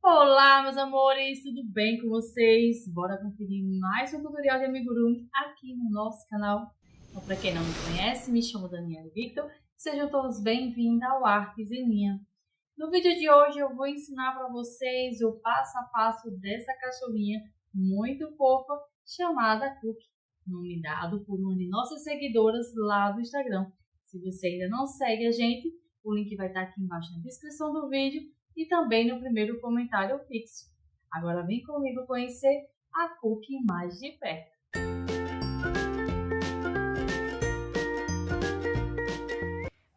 Olá, meus amores, tudo bem com vocês? Bora conferir mais um tutorial de amigurumi aqui no nosso canal. Então, para quem não me conhece, me chamo Daniela Victor. Sejam todos bem-vindos ao Artes em Linha. No vídeo de hoje eu vou ensinar para vocês o passo a passo dessa cachorrinha muito fofa chamada Cookie, nome dado por uma de nossas seguidoras lá do Instagram. Se você ainda não segue a gente, o link vai estar aqui embaixo na descrição do vídeo e também no primeiro comentário fixo. Agora vem comigo conhecer a Cookie mais de perto.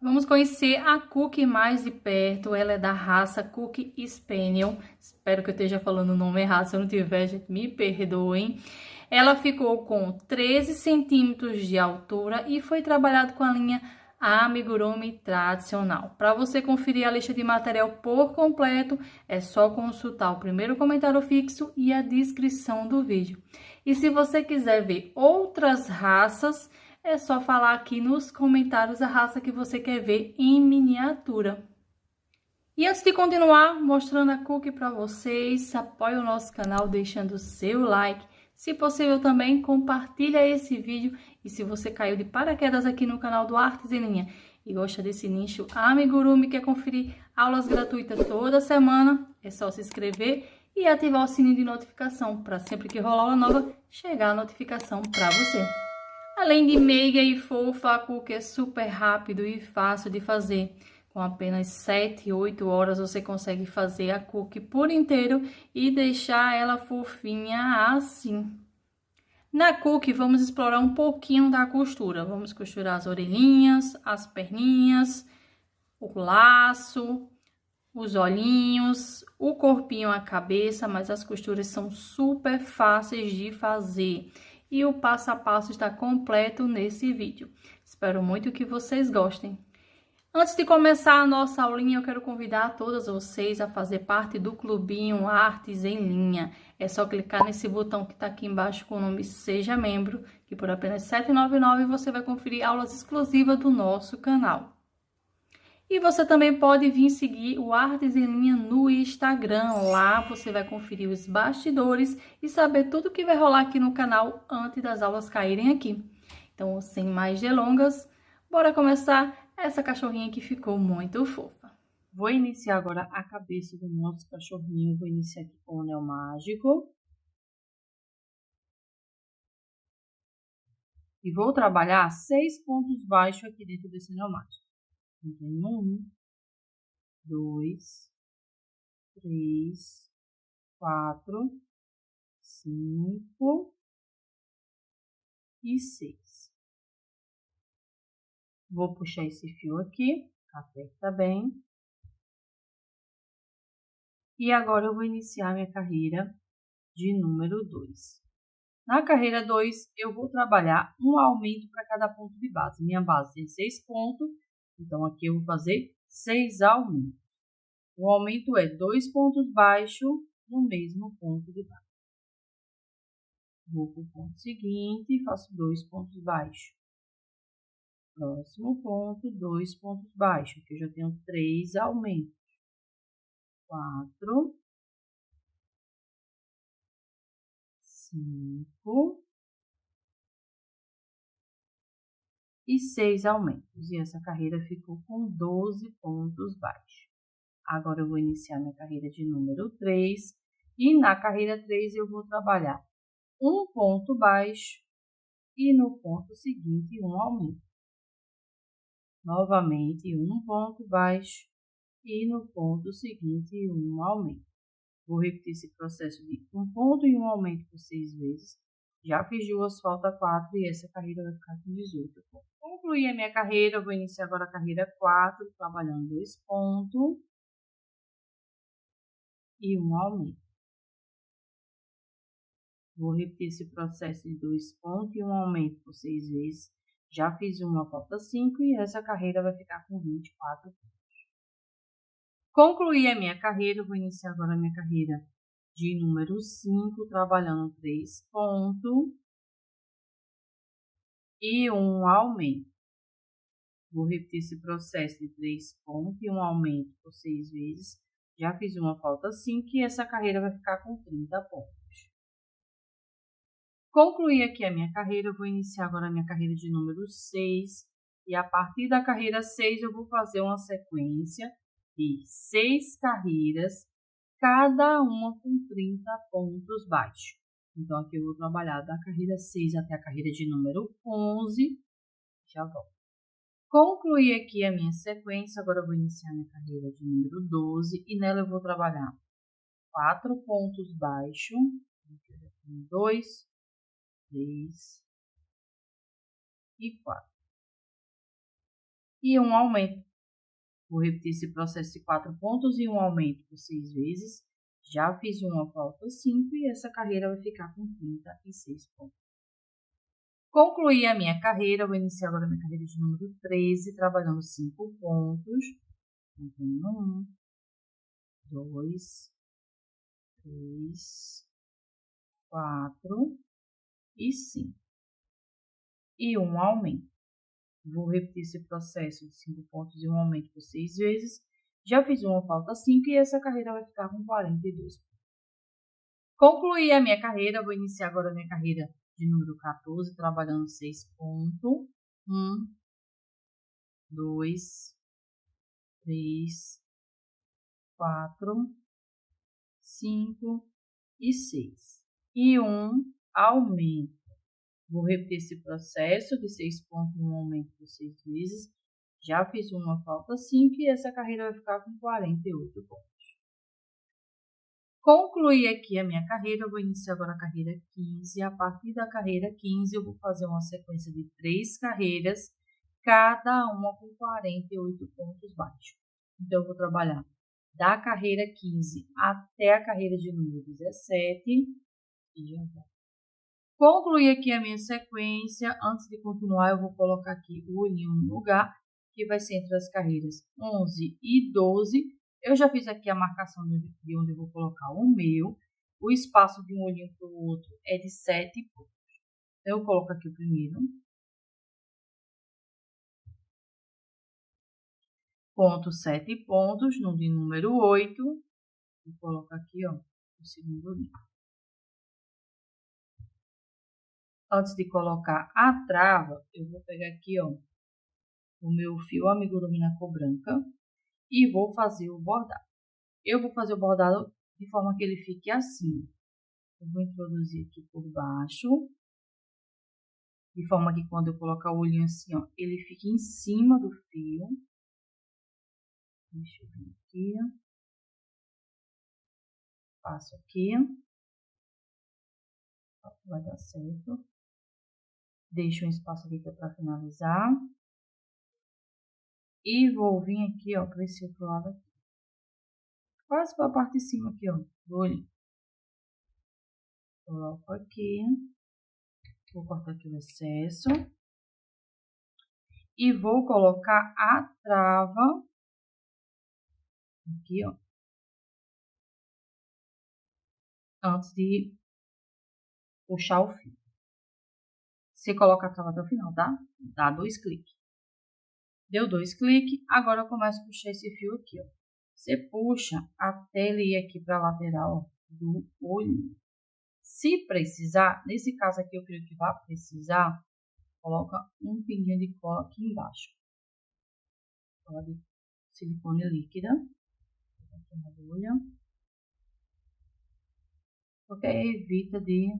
Vamos conhecer a Cookie mais de perto. Ela é da raça Cookie Spaniel. Espero que eu esteja falando o nome errado. Se eu não tiver, gente, me perdoem. Ela ficou com 13 centímetros de altura e foi trabalhado com a linha Amigurumi tradicional. Para você conferir a lista de material por completo, é só consultar o primeiro comentário fixo e a descrição do vídeo. E se você quiser ver outras raças, é só falar aqui nos comentários a raça que você quer ver em miniatura. E antes de continuar mostrando a Cookie para vocês, apoie o nosso canal deixando o seu like. Se possível também, compartilha esse vídeo. E se você caiu de paraquedas aqui no canal do Artes em Linha e gosta desse nicho amigurumi, quer conferir aulas gratuitas toda semana, é só se inscrever e ativar o sininho de notificação para sempre que rolar uma nova, chegar a notificação para você. Além de meiga e fofa, a Cookie é super rápido e fácil de fazer. Com apenas 7, 8 horas você consegue fazer a Cookie por inteiro e deixar ela fofinha assim. Na Cookie vamos explorar um pouquinho da costura. Vamos costurar as orelhinhas, as perninhas, o laço, os olhinhos, o corpinho, a cabeça, mas as costuras são super fáceis de fazer. E o passo a passo está completo nesse vídeo. Espero muito que vocês gostem. Antes de começar a nossa aulinha, eu quero convidar todas vocês a fazer parte do clubinho Artes em Linha. É só clicar nesse botão que está aqui embaixo com o nome Seja Membro, que por apenas R$ 7,99 você vai conferir aulas exclusivas do nosso canal. E você também pode vir seguir o Artes em Linha no Instagram. Lá você vai conferir os bastidores e saber tudo que vai rolar aqui no canal antes das aulas caírem aqui. Então, sem mais delongas, bora começar essa cachorrinha que ficou muito fofa. Vou iniciar agora a cabeça do nosso cachorrinho. Vou iniciar aqui com o anel mágico. E vou trabalhar 6 pontos baixos aqui dentro desse anel mágico. Então, 1, 2, 3, 4, 5 e 6. Vou puxar esse fio aqui, aperta bem. E agora eu vou iniciar minha carreira de número 2. Na carreira 2, eu vou trabalhar um aumento para cada ponto de base. Minha base tem 6 pontos, então aqui eu vou fazer 6 aumentos. O aumento é 2 pontos baixos no mesmo ponto de base. Vou para o ponto seguinte e faço 2 pontos baixos. Próximo ponto, 2 pontos baixos, que eu já tenho 3 aumentos. 4, 5 e 6 aumentos. E essa carreira ficou com 12 pontos baixos. Agora eu vou iniciar minha carreira de número 3. E na carreira 3 eu vou trabalhar um ponto baixo e no ponto seguinte um aumento. Novamente um ponto baixo e no ponto seguinte um aumento. Vou repetir esse processo de um ponto e um aumento por 6 vezes. Já fiz 2, falta 4 e essa carreira vai ficar com 18 pontos. Concluí a minha carreira, eu vou iniciar agora a carreira 4, trabalhando 2 pontos e um aumento. Vou repetir esse processo de 2 pontos e um aumento por 6 vezes. Já fiz uma, falta 5 e essa carreira vai ficar com 24 pontos. Concluí a minha carreira, vou iniciar agora a minha carreira de número 5, trabalhando 3 pontos e um aumento. Vou repetir esse processo de 3 pontos e um aumento por 6 vezes. Já fiz uma, falta 5 e essa carreira vai ficar com 30 pontos. Concluí aqui a minha carreira, eu vou iniciar agora a minha carreira de número 6. E a partir da carreira 6 eu vou fazer uma sequência de 6 carreiras, cada uma com 30 pontos baixos. Então, aqui eu vou trabalhar da carreira 6 até a carreira de número 11. Já volto. Concluí aqui a minha sequência, agora eu vou iniciar minha carreira de número 12 e nela eu vou trabalhar 4 pontos baixos, 2, 3 e 4. E um aumento. Vou repetir esse processo de 4 pontos e um aumento por 6 vezes. Já fiz uma, falta 5 e essa carreira vai ficar com 36 pontos. Concluí a minha carreira, vou iniciar agora a minha carreira de número 13, trabalhando 5 pontos. 1, 2, 3, 4 e 5. E um aumento. Vou repetir esse processo de 5 pontos e um aumento por 6 vezes. Já fiz uma, falta 5 e essa carreira vai ficar com 42 pontos. Concluí a minha carreira, vou iniciar agora a minha carreira de número 14, trabalhando 6 pontos. 1, 2, 3, 4, 5 e 6. E um aumento. Vou repetir esse processo de 6 pontos e um aumento por 6 vezes. Já fiz uma, falta 5 e essa carreira vai ficar com 48 pontos. Concluí aqui a minha carreira, eu vou iniciar agora a carreira 15. A partir da carreira 15, eu vou fazer uma sequência de 3 carreiras, cada uma com 48 pontos baixos. Então, eu vou trabalhar da carreira 15 até a carreira de número 17. E já vai. Concluí aqui a minha sequência. Antes de continuar, eu vou colocar aqui o olhinho no lugar, que vai ser entre as carreiras 11 e 12. Eu já fiz aqui a marcação de onde eu vou colocar o meu. O espaço de um olhinho para o outro é de 7 pontos. Então, eu coloco aqui o primeiro. Ponto 7 pontos no de número 8. E coloco aqui, ó, o segundo olhinho. Antes de colocar a trava, eu vou pegar aqui, ó, o meu fio amigurumi na cor branca e vou fazer o bordado. Eu vou fazer o bordado de forma que ele fique assim. Eu vou introduzir aqui por baixo, de forma que quando eu colocar o olhinho assim, ó, ele fique em cima do fio. Deixa eu vir aqui. Passo aqui. Vai dar certo. Deixo um espaço aqui para finalizar. E vou vir aqui, ó, para esse outro lado aqui. Quase para a parte de cima aqui, ó, do olho. Coloco aqui. Vou cortar aqui o excesso. E vou colocar a trava aqui, ó. Antes de puxar o fio. Você coloca a trava até o final, tá? Dá 2 cliques. Deu 2 cliques, agora eu começo a puxar esse fio aqui, ó. Você puxa até ele ir aqui para a lateral do olho. Se precisar, nesse caso aqui eu creio que vai precisar, coloca um pinguinho de cola aqui embaixo. Cola de silicone líquida. Aqui na agulha. Porque aí evita de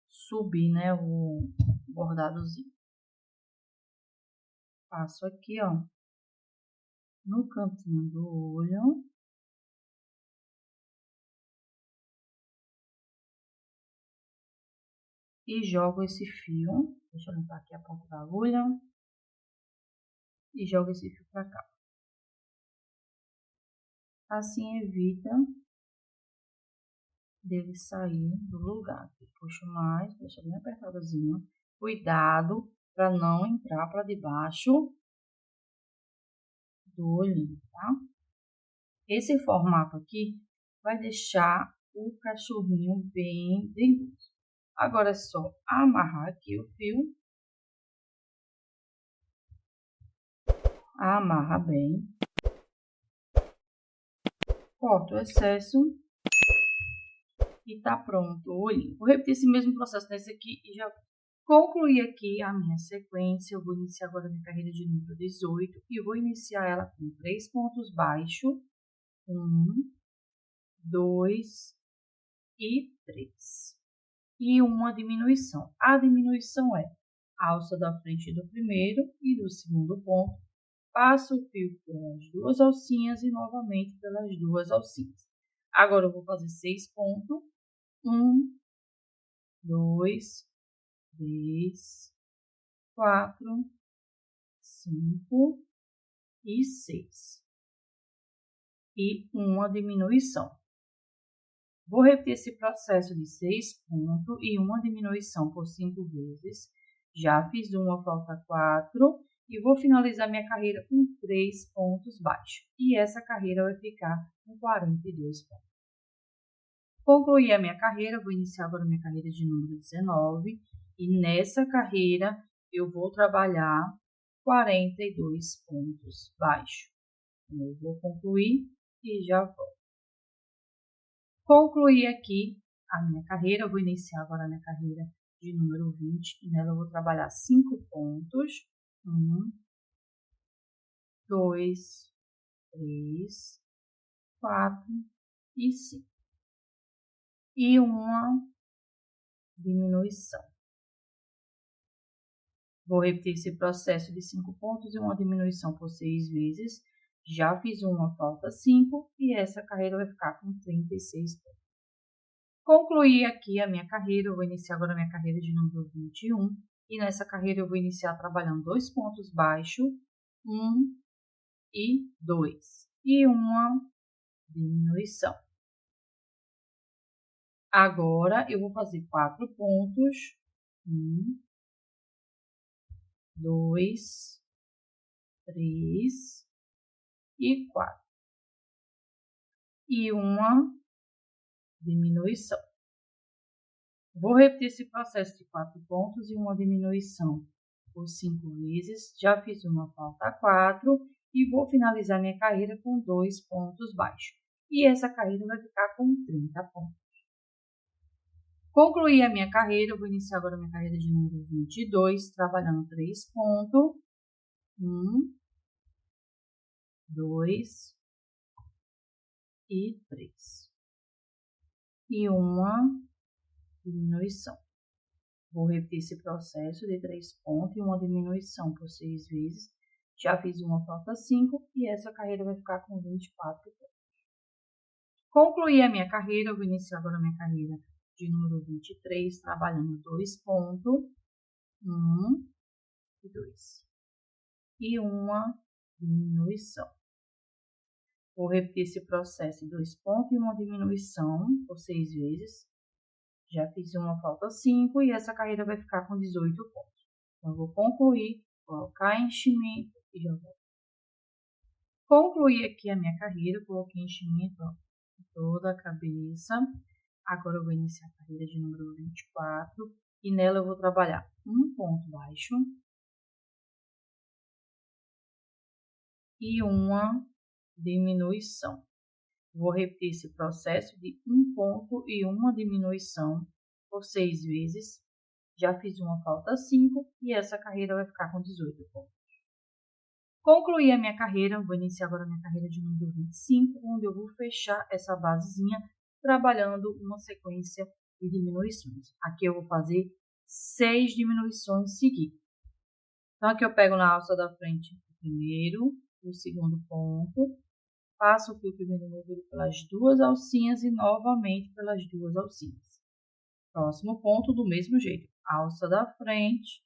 subir, né, o bordadozinho. Passo aqui, ó, no cantinho do olho. E jogo esse fio. Deixa eu limpar aqui a ponta da agulha. E jogo esse fio pra cá. Assim evita dele sair do lugar. Puxo mais, deixa bem apertadozinho. Cuidado para não entrar para debaixo do olhinho, tá? Esse formato aqui vai deixar o cachorrinho bem dengoso. Agora é só amarrar aqui o fio. Amarra bem. corto o excesso e tá pronto o olhinho. Vou repetir esse mesmo processo nesse aqui e já concluir aqui a minha sequência. Eu vou iniciar agora a minha carreira de número 18 e vou iniciar ela com 3 pontos baixos, 1, 2 e 3. E uma diminuição. A diminuição é a alça da frente do primeiro e do segundo ponto, passo o fio pelas duas alcinhas e novamente pelas duas alcinhas. Agora eu vou fazer 6 pontos, 1, 2, 3, 4, 5 e 6. E uma diminuição. Vou repetir esse processo de 6 pontos e uma diminuição por 5 vezes. Já fiz uma, falta 4. E vou finalizar minha carreira com 3 pontos baixos. E essa carreira vai ficar com 42 pontos. Concluí a minha carreira, vou iniciar agora a minha carreira de número 19. E nessa carreira eu vou trabalhar 42 pontos baixos. Eu vou concluir e já volto. Concluí aqui a minha carreira, eu vou iniciar agora a minha carreira de número 20, e nela eu vou trabalhar 5 pontos, 1, 2, 3, 4 e 5. E uma diminuição. Vou repetir esse processo de 5 pontos e uma diminuição por 6 vezes. Já fiz uma, falta 5, e essa carreira vai ficar com 36 pontos. Concluí aqui a minha carreira, eu vou iniciar agora a minha carreira de número 21. E nessa carreira eu vou iniciar trabalhando 2 pontos baixos, 1 e 2. E uma diminuição. Agora eu vou fazer 4 pontos, 1, 2, 3 e 4. E uma diminuição. Vou repetir esse processo de 4 pontos e uma diminuição por 5 vezes. Já fiz uma, falta 4. E vou finalizar minha carreira com 2 pontos baixos. E essa carreira vai ficar com 30 pontos. Concluí a minha carreira, eu vou iniciar agora a minha carreira de número 22, trabalhando 3 pontos. 1, 2 e 3. E uma diminuição. Vou repetir esse processo de 3 pontos e uma diminuição por 6 vezes. Já fiz uma, falta 5, e essa carreira vai ficar com 24 pontos. Concluí a minha carreira, eu vou iniciar agora a minha carreira de número 23, trabalhando 2 pontos, 1 e 2. E uma diminuição. Vou repetir esse processo de 2 pontos e uma diminuição por 6 vezes. Já fiz uma, falta 5, e essa carreira vai ficar com 18 pontos. Então, eu vou concluir, colocar enchimento e já volto. Concluí aqui a minha carreira, coloquei enchimento em toda a cabeça. Agora eu vou iniciar a carreira de número 24 e nela eu vou trabalhar 1 ponto baixo e uma diminuição. Vou repetir esse processo de 1 ponto e uma diminuição por 6 vezes. Já fiz uma, falta 5, e essa carreira vai ficar com 18 pontos. Concluí a minha carreira, vou iniciar agora a minha carreira de número 25, onde eu vou fechar essa basezinha trabalhando uma sequência de diminuições. Aqui eu vou fazer 6 diminuições seguidas. Então, aqui eu pego na alça da frente o primeiro, o segundo ponto, passo o fio primeiro movido pelas duas alcinhas e novamente pelas duas alcinhas. Próximo ponto, do mesmo jeito, alça da frente,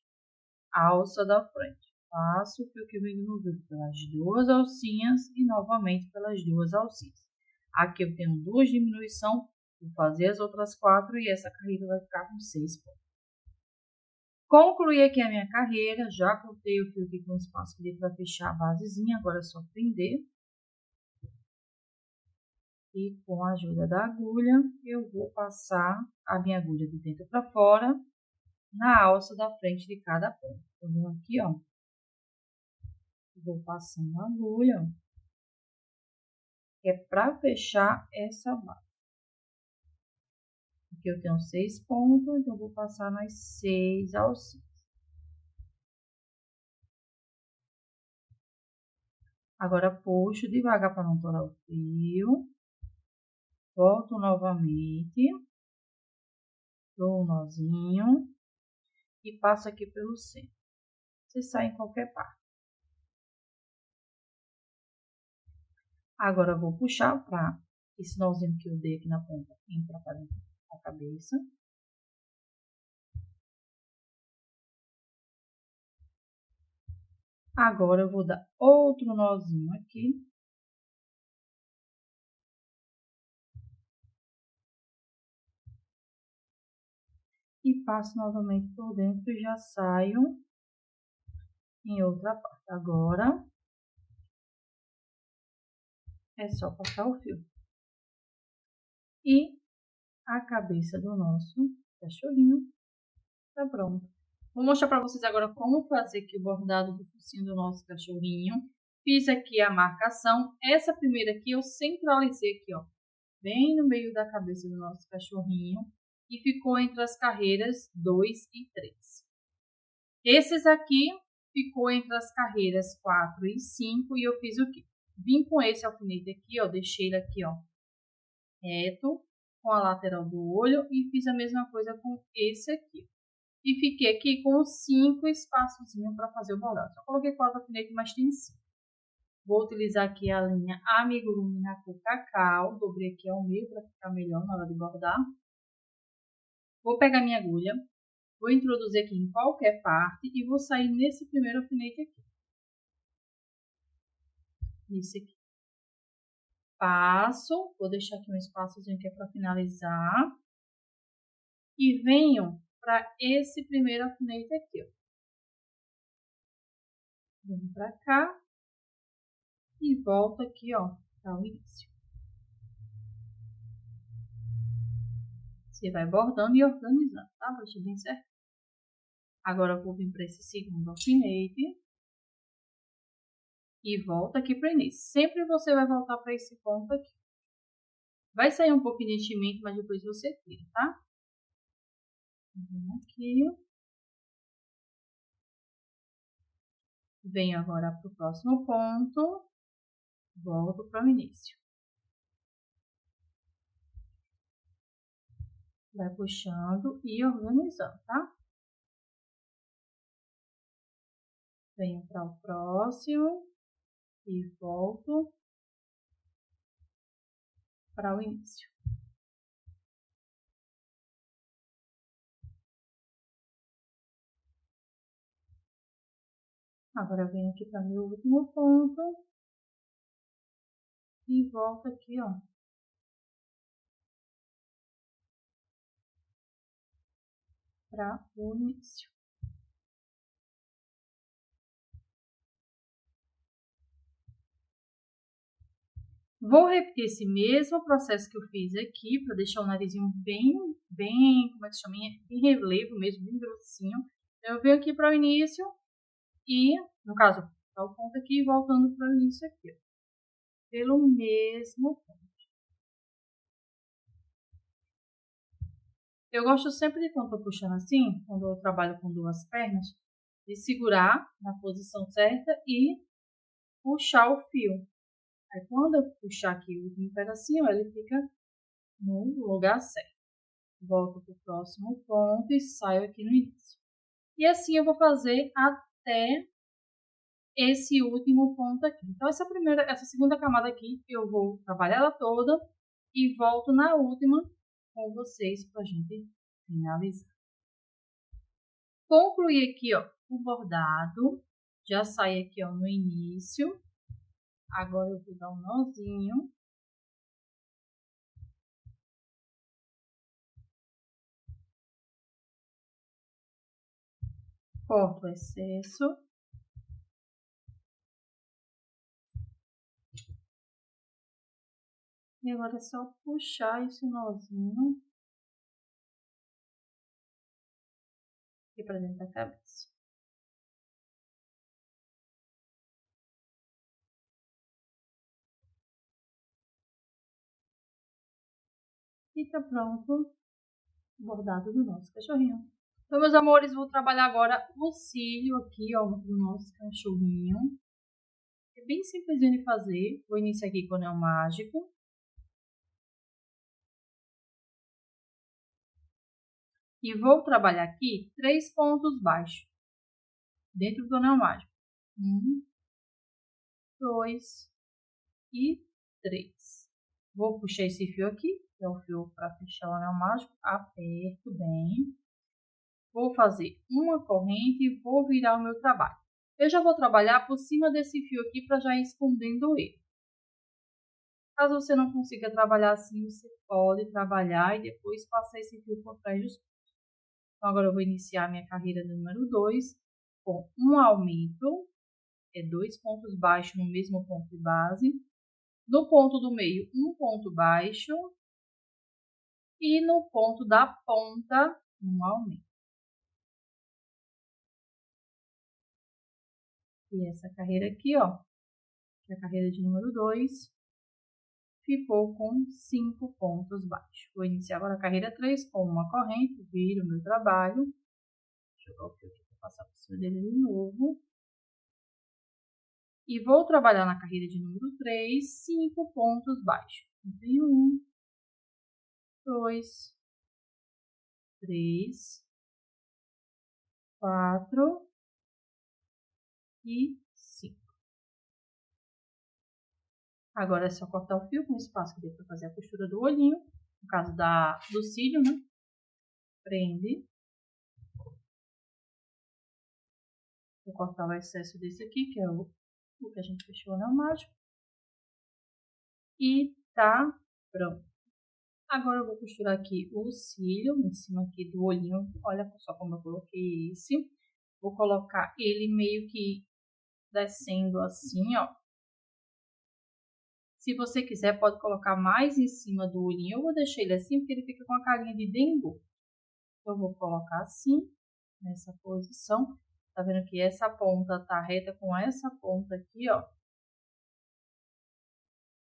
passo o fio primeiro movido pelas duas alcinhas e novamente pelas duas alcinhas. Aqui eu tenho 2 diminuições, vou fazer as outras 4 e essa carreira vai ficar com 6 pontos. Concluí aqui a minha carreira, já cortei o fio aqui com espaço que dei para fechar a basezinha, agora é só prender. E com a ajuda da agulha, eu vou passar a minha agulha de dentro para fora na alça da frente de cada ponto. Tô vendo aqui, ó. Vou passando a agulha, ó. que é para fechar essa base. Aqui eu tenho 6 pontos, então vou passar nas 6 alcinhas. Agora puxo devagar para não torar o fio. Volto novamente. Dou um nozinho. E passo aqui pelo centro. Você sai em qualquer parte. Agora eu vou puxar para esse nozinho que eu dei aqui na ponta entrar para dentro da cabeça. Agora eu vou dar outro nozinho aqui. E passo novamente por dentro e já saio em outra parte. Agora é só passar o fio. E a cabeça do nosso cachorrinho tá pronto. Vou mostrar para vocês agora como fazer aqui o bordado do focinho do nosso cachorrinho. Fiz aqui a marcação. Essa primeira aqui eu centralizei aqui, ó, bem no meio da cabeça do nosso cachorrinho. E ficou entre as carreiras 2 e 3. Esses aqui ficou entre as carreiras 4 e 5 e eu fiz o quê? Vim com esse alfinete aqui, ó, deixei ele aqui, ó, reto, com a lateral do olho e fiz a mesma coisa com esse aqui. E fiquei aqui com 5 espaçozinhos para fazer o bordado. Só coloquei 4 alfinetes, mas tem 5. Vou utilizar aqui a linha Amigurumi na cor cacau. Dobrei aqui ao meio para ficar melhor na hora de bordar. Vou pegar minha agulha, vou introduzir aqui em qualquer parte e vou sair nesse primeiro alfinete aqui. Esse aqui. Passo, vou deixar aqui um espaçozinho que é para finalizar. E venho para esse primeiro alfinete aqui, ó. Venho para cá e volto aqui, ó, para o início. Você vai bordando e organizando, tá? Pra deixar bem certo. Agora eu vou vir para esse segundo alfinete. E volta aqui para o início. Sempre você vai voltar para esse ponto aqui. Vai sair um pouquinho de enchimento, mas depois você tira, tá? Vem aqui. Venho agora para o próximo ponto. Volto para o início. Vai puxando e organizando, tá? Venho para o próximo e volto para o início. Agora eu venho aqui para meu último ponto e volto aqui, ó, para o início. Vou repetir esse mesmo processo que eu fiz aqui, para deixar o narizinho bem, como é que se chama? Em relevo mesmo, bem grossinho. Então, eu venho aqui para o início e, no caso, tá o ponto aqui, voltando para o início aqui, ó, pelo mesmo ponto. Eu gosto sempre de, quando tô puxando assim, quando eu trabalho com 2 pernas, de segurar na posição certa e puxar o fio. Aí, quando eu puxar aqui o último pedacinho, ele fica no lugar certo. Volto para o próximo ponto e saio aqui no início. E assim eu vou fazer até esse último ponto aqui. Então, essa segunda camada aqui, eu vou trabalhar ela toda e volto na última com vocês para a gente finalizar. Concluí aqui, ó, o bordado. Já saí aqui, ó, no início. Agora eu vou dar um nozinho. Corto o excesso. E agora é só puxar esse nozinho aqui para dentro da cabeça. E tá pronto o bordado do nosso cachorrinho. Então, meus amores, vou trabalhar agora o cílio aqui, ó, do nosso cachorrinho. É bem simplesinho de fazer. Vou iniciar aqui com o anel mágico. E vou trabalhar aqui 3 pontos baixos dentro do anel mágico. 1, 2 e 3. Vou puxar esse fio aqui, que é o fio para fechar o anel mágico. Aperto bem. Vou fazer uma corrente e vou virar o meu trabalho. Eu já vou trabalhar por cima desse fio aqui para já ir escondendo ele. Caso você não consiga trabalhar assim, você pode trabalhar e depois passar esse fio por trás dos pontos. Então, agora eu vou iniciar minha carreira número 2 com um aumento, 2 pontos baixos no mesmo ponto de base. No ponto do meio, um ponto baixo. E no ponto da ponta, um aumento. E essa carreira aqui, ó, que é a carreira de número 2, ficou com 5 pontos baixos. Vou iniciar agora a carreira 3 com uma corrente, viro o meu trabalho. Deixa eu jogar o fio aqui para passar por cima dele de novo. E vou trabalhar na carreira de número 3, 5 pontos baixos. Então, 1, 2, 3, 4 e 5. Agora é só cortar o fio com o espaço que deu para fazer a costura do olhinho, no caso do cílio, né? Prende. Vou cortar o excesso desse aqui, que é o que a gente fechou o anel mágico. E tá pronto. Agora eu vou costurar aqui o cílio, em cima aqui do olhinho. Olha só como eu coloquei esse. Vou colocar ele meio que descendo assim, ó. Se você quiser, pode colocar mais em cima do olhinho. Eu vou deixar ele assim, porque ele fica com a carinha de dengue. Então, eu vou colocar assim, nessa posição. Tá vendo que essa ponta tá reta com essa ponta aqui, ó.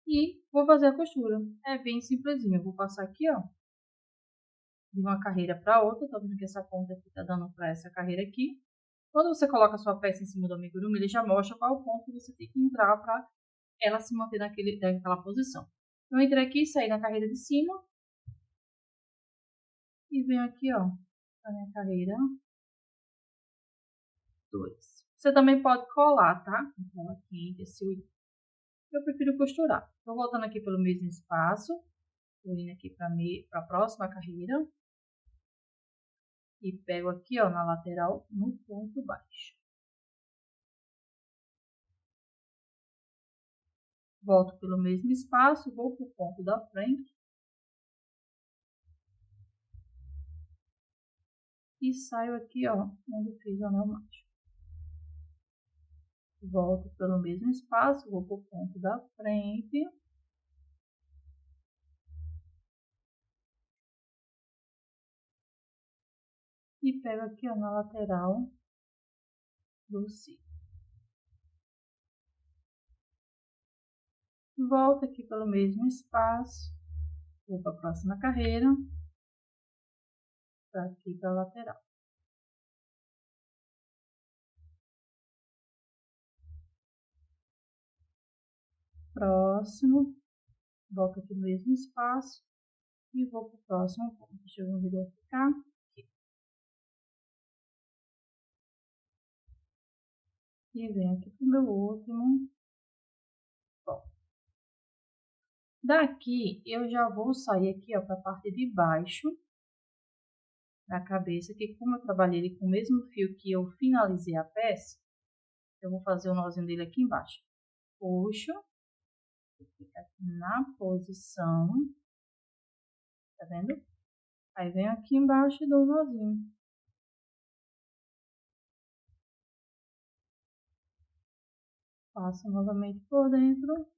E vou fazer a costura. É bem simplesinho. Eu vou passar aqui, ó, de uma carreira para outra. Tá vendo que essa ponta aqui tá dando para essa carreira aqui. Quando você coloca a sua peça em cima do amigurumi, ele já mostra qual é o ponto que você tem que entrar para ela se manter naquela posição. Eu entrei aqui, saí na carreira de cima. E venho aqui, ó, na minha carreira 2. Você também pode colar, tá? Então, aqui, esse olho. Eu prefiro costurar. Tô voltando aqui pelo mesmo espaço. Tô indo aqui para a próxima carreira. E pego aqui, ó, na lateral, no ponto baixo. Volto pelo mesmo espaço, vou pro ponto da frente. E saio aqui, ó, onde fiz o anel mágico. Volto pelo mesmo espaço, vou pro ponto da frente. E pego aqui, ó, na lateral do cílio. Volto aqui pelo mesmo espaço, vou para a próxima carreira, para aqui para a lateral. Próximo, volto aqui no mesmo espaço e vou para o próximo ponto. Deixa eu verificar. E venho aqui para o meu último ponto. Daqui, eu já vou sair aqui, ó, para a parte de baixo da cabeça, que como eu trabalhei ele com o mesmo fio que eu finalizei a peça, eu vou fazer o nozinho dele aqui embaixo. Puxo, fica aqui na posição, tá vendo? Aí venho aqui embaixo e dou um nozinho. Passo novamente por dentro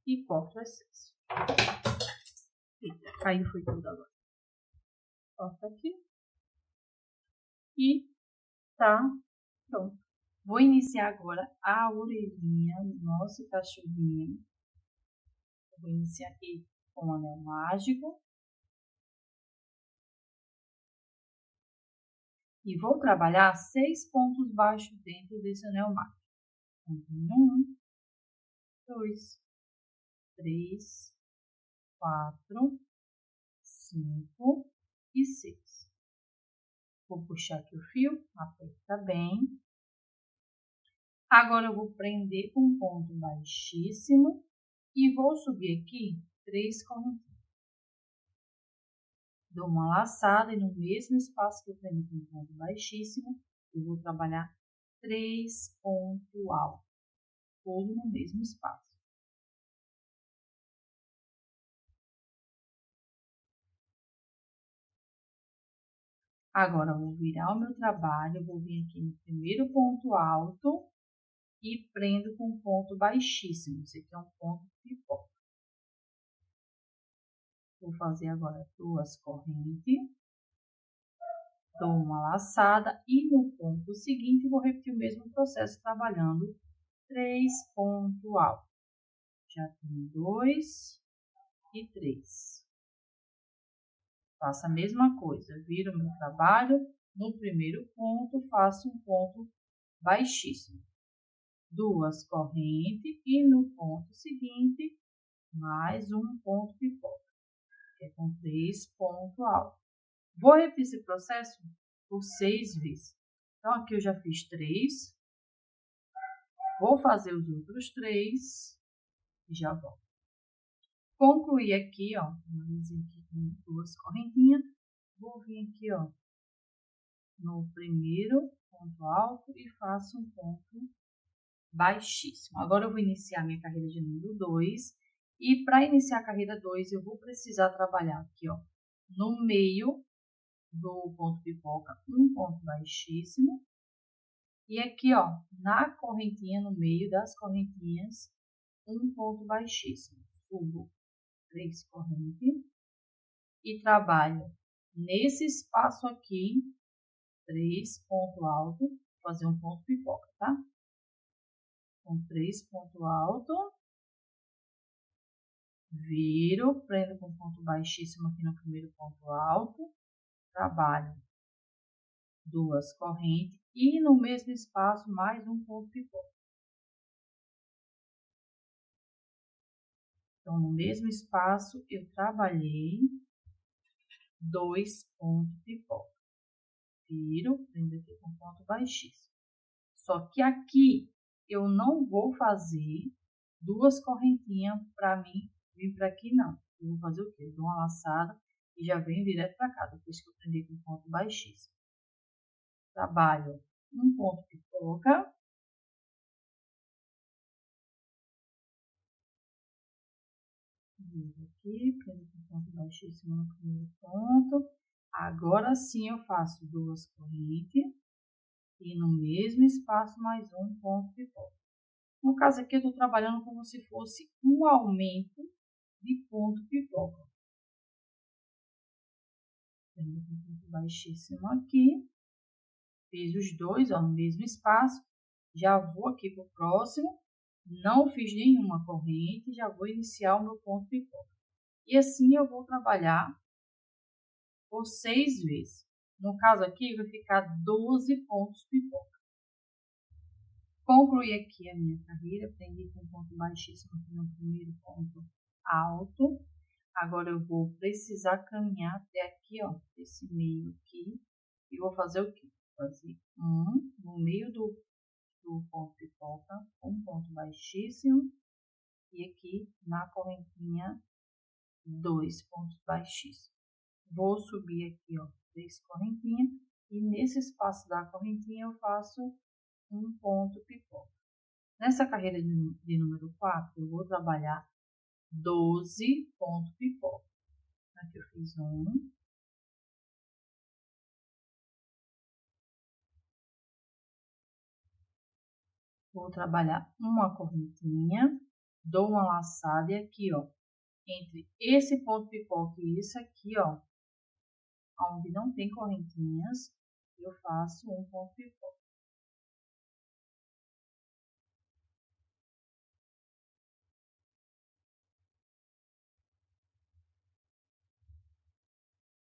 e corto o excesso. Eita, caiu foi tudo agora. Corto aqui e tá pronto. Vou iniciar agora a orelhinha do nosso cachorrinho. Vou iniciar aqui um anel mágico. E vou trabalhar 6 pontos baixos dentro desse anel mágico. 1, 2, 3, 4, 5 e 6. Vou puxar aqui o fio, aperta bem. Agora eu vou prender um ponto baixíssimo e vou subir aqui 3 correntinhas. Dou uma laçada e no mesmo espaço que eu prendi com um ponto baixíssimo, eu vou trabalhar 3 pontos altos, todo no mesmo espaço. Agora, eu vou virar o meu trabalho, eu vou vir aqui no primeiro ponto alto e prendo com um ponto baixíssimo. Esse aqui é um ponto pipoca. Vou fazer agora 2 correntes, dou uma laçada e no ponto seguinte vou repetir o mesmo processo trabalhando 3 pontos altos. Já tenho 2 e 3. Faço a mesma coisa, viro meu trabalho, no primeiro ponto faço um ponto baixíssimo. 2 correntes e no ponto seguinte, mais um ponto pipoca, que é com 3 pontos altos. Vou repetir esse processo por 6 vezes. Então, aqui eu já fiz 3. Vou fazer os outros 3 e já volto. Concluí aqui, ó, aqui com 2 correntinhas. Vou vir aqui, ó, no primeiro ponto alto e faço um ponto baixíssimo. Agora, eu vou iniciar minha carreira de número 2. E para iniciar a carreira 2, eu vou precisar trabalhar aqui, ó, no meio do ponto pipoca, um ponto baixíssimo. E aqui, ó, na correntinha, no meio das correntinhas, um ponto baixíssimo. Subo 3 correntes e trabalho nesse espaço aqui, 3 pontos altos, vou fazer um ponto pipoca, tá? Com 3 pontos altos, viro, prendo com ponto baixíssimo aqui no primeiro ponto alto, trabalho 2 correntes e no mesmo espaço mais um ponto pipoca. Então, no mesmo espaço, eu trabalhei 2 pontos pipoca. Viro, prendo aqui com ponto baixíssimo. Só que aqui eu não vou fazer 2 correntinhas para mim vir para aqui, não. Eu vou fazer o quê? Eu dou uma laçada e já venho direto para cá, depois que eu prendi com ponto baixíssimo. Trabalho um ponto pipoca. Viro aqui, prendo com ponto baixíssimo no primeiro ponto. Agora sim eu faço 2 correntes e no mesmo espaço mais um ponto pipoca. No caso aqui eu estou trabalhando como se fosse um aumento de ponto pipoca. Prendo com ponto baixíssimo aqui. Fiz os dois, ó, no mesmo espaço. Já vou aqui para o próximo. Não fiz nenhuma corrente, já vou iniciar o meu ponto pipoca. E assim eu vou trabalhar por 6 vezes. No caso aqui, vai ficar 12 pontos pipoca. Concluí aqui a minha carreira, prendi com um ponto baixíssimo aqui no primeiro ponto alto. Agora eu vou precisar caminhar até aqui, ó, esse meio aqui. E vou fazer o quê? Fazer um no meio do ponto pipoca, um ponto baixíssimo. E aqui na correntinha, 2 pontos baixíssimos. Vou subir aqui, ó, 3 correntinhas. E nesse espaço da correntinha eu faço um ponto pipoca. Nessa carreira de número 4, eu vou trabalhar 12 pontos pipoca. Aqui eu fiz um. Vou trabalhar uma correntinha, dou uma laçada e aqui, ó, entre esse ponto pipoca e esse aqui, ó, onde não tem correntinhas, eu faço um ponto pipoca.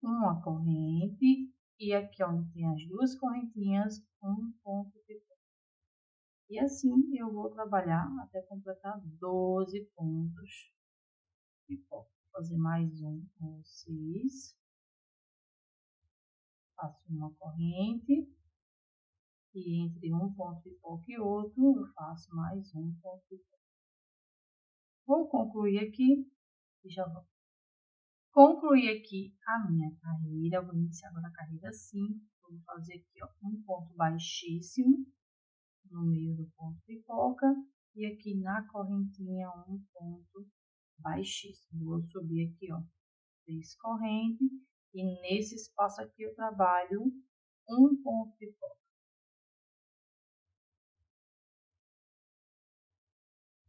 uma corrente, e aqui onde tem as duas correntinhas, um ponto pipoca. E assim eu vou trabalhar até completar 12 pontos pipoca. Vou fazer mais um com vocês. Faço uma corrente, e entre um ponto pipoca e outro, eu faço mais um ponto pipoca. Vou concluir aqui, e já vou concluir aqui a minha carreira. Vou iniciar agora a carreira assim. Vou fazer aqui, ó, um ponto baixíssimo no meio do ponto pipoca, e aqui na correntinha um ponto baixíssimo. Vou subir aqui, ó, 3 correntes, e nesse espaço aqui eu trabalho um ponto pipoca.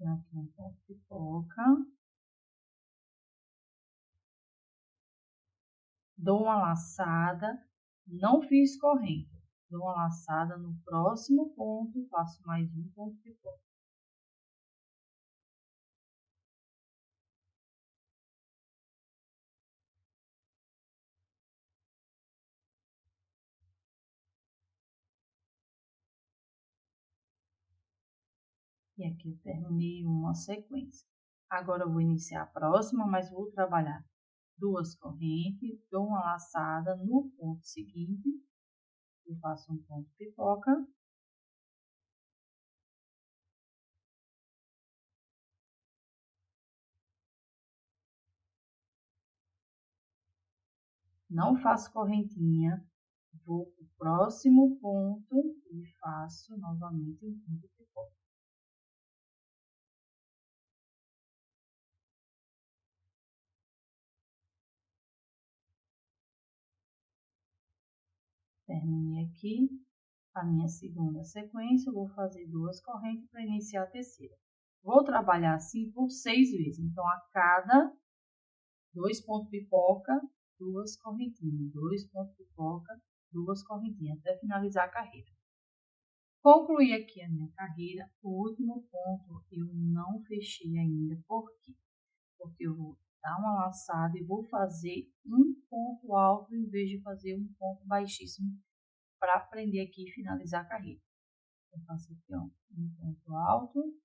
Aqui um ponto pipoca, dou uma laçada, não fiz corrente, dou uma laçada no próximo ponto, faço mais um ponto pipoca. E aqui eu terminei uma sequência. Agora eu vou iniciar a próxima, mas vou trabalhar 2 correntes, dou uma laçada no ponto seguinte, eu faço um ponto pipoca, não faço correntinha, vou para o próximo ponto e faço novamente um ponto pipoca. Terminei aqui a minha segunda sequência, eu vou fazer 2 correntes para iniciar a terceira. Vou trabalhar assim por 6 vezes, então a cada 2 pontos pipoca, 2 correntinhas, 2 pontos pipoca, 2 correntinhas, até finalizar a carreira. Concluí aqui a minha carreira, o último ponto eu não fechei ainda, por quê? Porque eu vou dar uma laçada e vou fazer um ponto alto em vez de fazer um ponto baixíssimo para aprender aqui e finalizar a carreira. Eu faço aqui, ó, um ponto alto,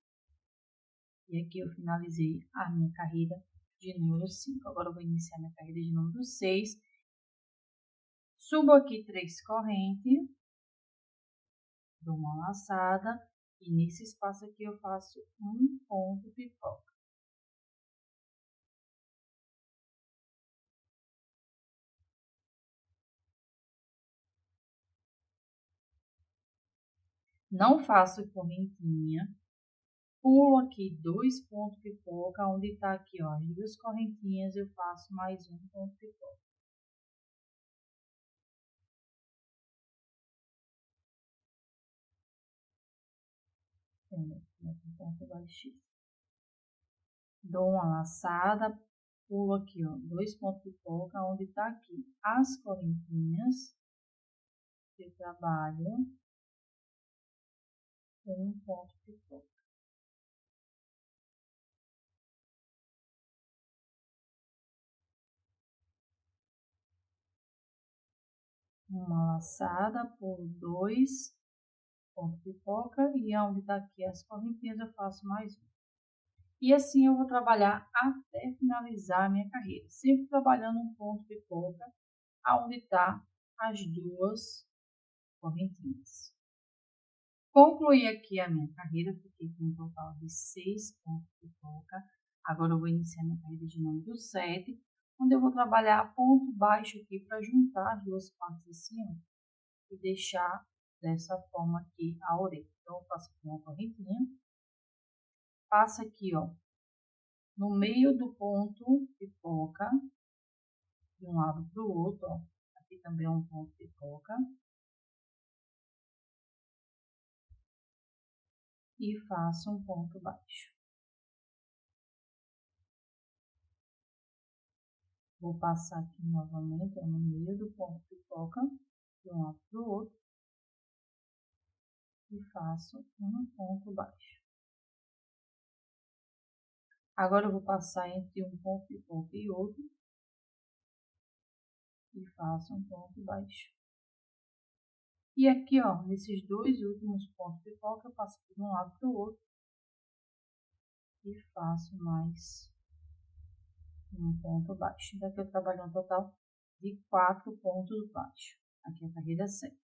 e aqui eu finalizei a minha carreira de número 5. Agora eu vou iniciar minha carreira de número 6. Subo aqui 3 correntes, dou uma laçada, e nesse espaço aqui eu faço um ponto pipoca. Não faço correntinha, pulo aqui 2 pontos pipoca, onde tá aqui, ó, as 2 correntinhas, eu faço mais um ponto pipoca. Um ponto baixíssimo. Dou uma laçada, pulo aqui, ó, 2 pontos pipoca, onde tá aqui as correntinhas, eu trabalho com um ponto pipoca. Uma laçada, pulo 2 pontos pipoca, e onde tá aqui as correntinhas eu faço mais um. E assim eu vou trabalhar até finalizar a minha carreira, sempre trabalhando um ponto pipoca, aonde tá as 2 correntinhas. Concluí aqui a minha carreira, fiquei com um total de 6 pontos pipoca. Agora eu vou iniciar minha carreira de número 7, onde eu vou trabalhar ponto baixo aqui para juntar as 2 partes assim, ó, e deixar dessa forma aqui a orelha. Então eu faço aqui uma correntinha, passo aqui, ó, no meio do ponto pipoca, de um lado para o outro, ó. Aqui também é um ponto pipoca. E faço um ponto baixo. Vou passar aqui novamente, ó, no meio do ponto pipoca, de um lado para o outro. E faço um ponto baixo. Agora eu vou passar entre um ponto pipoca e outro. e faço um ponto baixo. E aqui, ó, nesses dois últimos pontos de foco, eu passo de um lado para o outro e faço mais um ponto baixo. Daqui eu trabalho um total de 4 pontos baixos. Aqui é a carreira 100.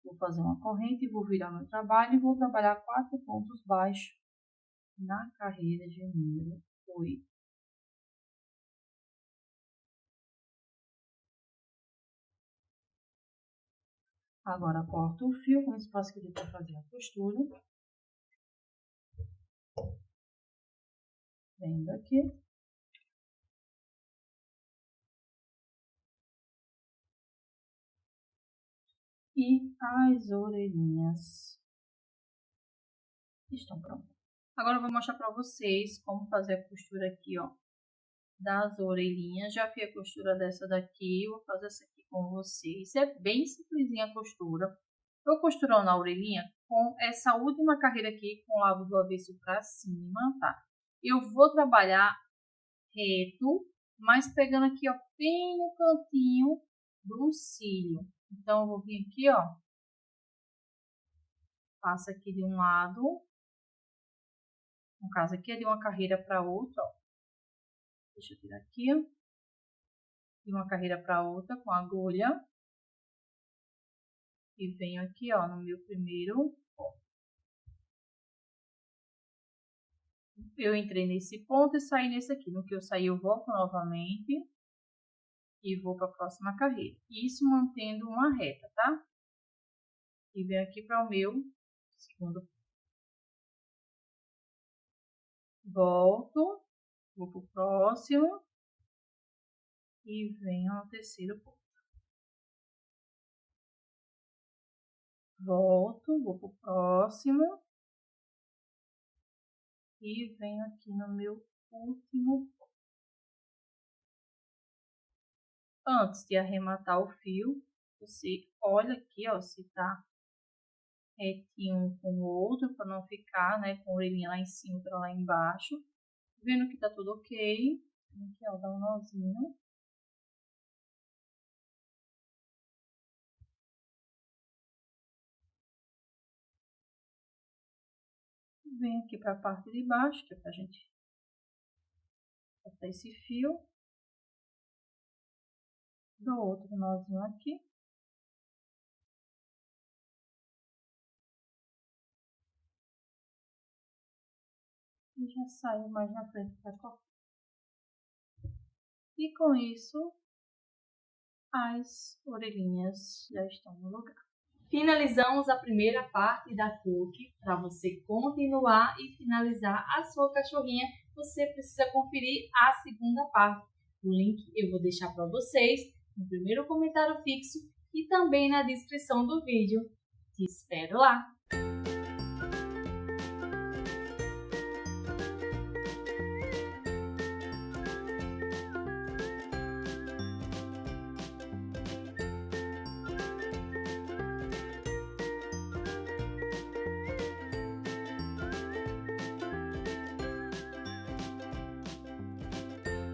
Vou fazer uma corrente, vou virar meu trabalho e vou trabalhar 4 pontos baixos na carreira de número 8. Agora, corto o fio com o espaço que deu para fazer a costura. Vendo aqui. E as orelhinhas estão prontas. Agora eu vou mostrar para vocês como fazer a costura aqui, ó, das orelhinhas. Já fiz a costura dessa daqui, vou fazer essa aqui com vocês. É bem simplesinha a costura. Tô costurando na orelhinha com essa última carreira aqui, com o lado do avesso para cima, tá? Eu vou trabalhar reto, mas pegando aqui, ó, bem no cantinho do cílio. Então, eu vou vir aqui, ó, passo aqui de um lado, no caso aqui é de uma carreira para outra, ó. Deixa eu tirar aqui, ó, de uma carreira para outra com a agulha. E venho aqui, ó, no meu primeiro ponto. Eu entrei nesse ponto e saí nesse aqui. No que eu saí, eu volto novamente e vou para a próxima carreira. Isso mantendo uma reta, tá? E venho aqui para o meu segundo ponto. Volto, vou para o próximo e venho no terceiro ponto. Volto, vou para o próximo e venho aqui no meu último ponto. Antes de arrematar o fio, você olha aqui, ó, se tá retinho um com o outro, para não ficar, né, com a orelhinha lá em cima e outra lá embaixo. Vendo que tá tudo ok, aqui, ó, dá um nozinho. Venho aqui para a parte de baixo, que é pra gente cortar esse fio. Dou outro nozinho aqui. E já saio mais na frente para cortar. E com isso, as orelhinhas já estão no lugar. Finalizamos a primeira parte da cookie. Para você continuar e finalizar a sua cachorrinha, você precisa conferir a segunda parte. O link eu vou deixar para vocês no primeiro comentário fixo e também na descrição do vídeo. Te espero lá!